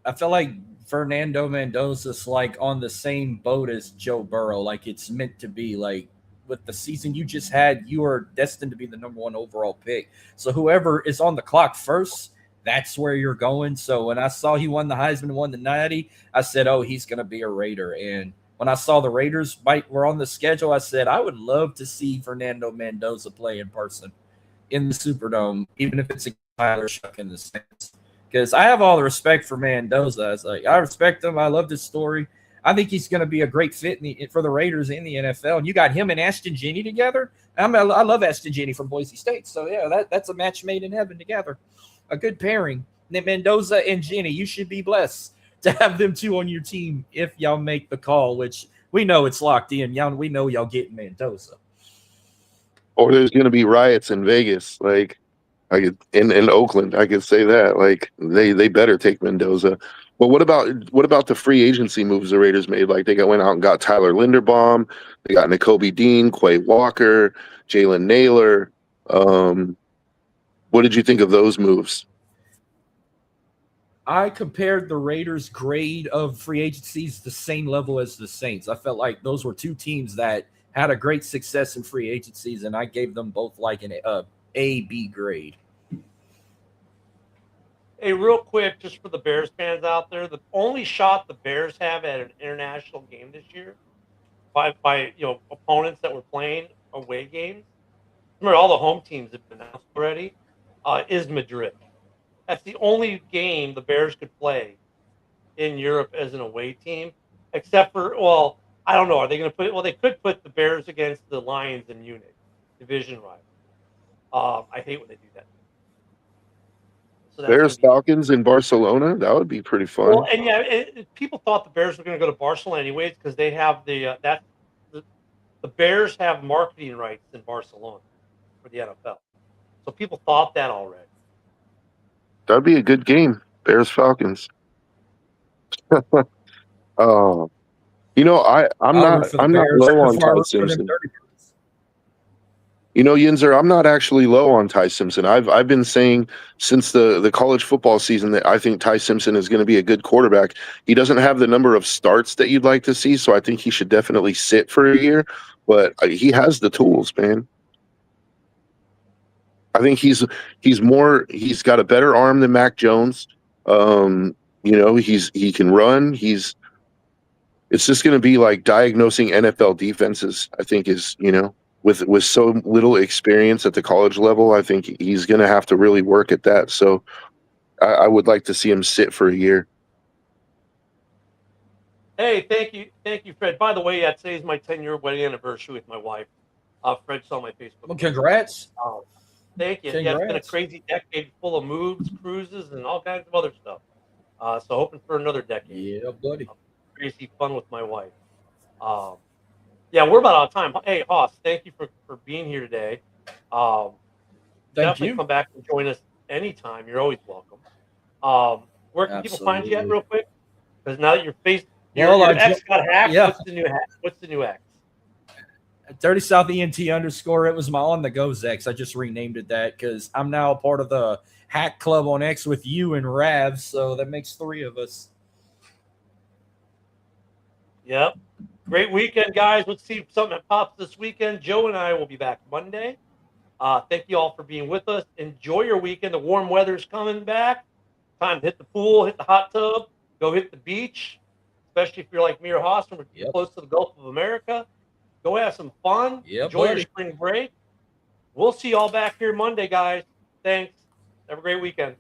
I feel like Fernando Mendoza's like on the same boat as Joe Burrow. Like it's meant to be. Like with the season you just had, you are destined to be the number one overall pick. So whoever is on the clock first, that's where you're going. So when I saw he won the Heisman, won the Natty, I said, "Oh, he's going to be a Raider." And when I saw the Raiders were on the schedule, I said, "I would love to see Fernando Mendoza play in person in the Superdome, even if it's a Tyler Shuck in the Saints." Because I have all the respect for Mendoza. It's like I respect him. I love his story. I think he's going to be a great fit for the Raiders in the NFL. And you got him and Ashton Jenney together. I love Ashton Jenney from Boise State. So yeah, that's a match made in heaven together. A good pairing. Mendoza and Jenney, you should be blessed to have them two on your team if y'all make the call, which we know it's locked in. We know y'all get Mendoza. Or there's going to be riots in Vegas, like I could in Oakland. I could say that, like they better take Mendoza. But what about the free agency moves the Raiders made? Like went out and got Tyler Linderbaum, they got Nakobe Dean, Quay Walker, Jalen Naylor. What did you think of those moves? I compared the Raiders' grade of free agencies the same level as the Saints. I felt like those were two teams that had a great success in free agencies, and I gave them both like an A-B grade. Hey, real quick, just for the Bears fans out there, the only shot the Bears have at an international game this year by opponents that were playing away games. Remember, all the home teams have been announced already. Is Madrid. That's the only game the Bears could play in Europe as an away team, except for, well, I don't know. Are they going to put? Well, they could put the Bears against the Lions in Munich, division rival. I hate when they do that. So Bears Falcons in Barcelona. That would be pretty fun. Well, and yeah, people thought the Bears were going to go to Barcelona anyways because they have the Bears have marketing rights in Barcelona for the NFL. So people thought that already. That'd be a good game, Bears Falcons. Oh, I'm not low on Ty Simpson. Yinzer, I'm not actually low on Ty Simpson. I've been saying since the college football season that I think Ty Simpson is going to be a good quarterback. He doesn't have the number of starts that you'd like to see, so I think he should definitely sit for a year. But he has the tools, man. I think he's got a better arm than Mac Jones. He can run. It's just going to be like diagnosing NFL defenses. I think is with so little experience at the college level, I think he's going to have to really work at that. So I would like to see him sit for a year. Hey, thank you, Fred. By the way, today's my 10-year wedding anniversary with my wife. Fred saw my Facebook. Well, congrats. Thank you. Congrats. Yeah, it's been a crazy decade full of moves, cruises, and all kinds of other stuff. So hoping for another decade. Yeah, buddy. Crazy fun with my wife. Yeah, we're about out of time. Hey, Haas, thank you for being here today. Definitely come back and join us anytime. You're always welcome. Where can people find you at real quick? Because now that your X got hacked, yeah. What's the new X? 30 South ENT _. It was my On the Go's X. I just renamed it that because I'm now a part of the Hack Club on X with you and Rav, so that makes 3 of us. Yep. Great weekend, guys. Let's see if something that pops this weekend. Joe and I will be back Monday. Thank you all for being with us. Enjoy your weekend. The warm weather's coming back. Time to hit the pool, hit the hot tub, go hit the beach, especially if you're like me or Haas and we're close to the Gulf of America. Go have some fun. Enjoy your spring break. We'll see you all back here Monday, guys. Thanks. Have a great weekend.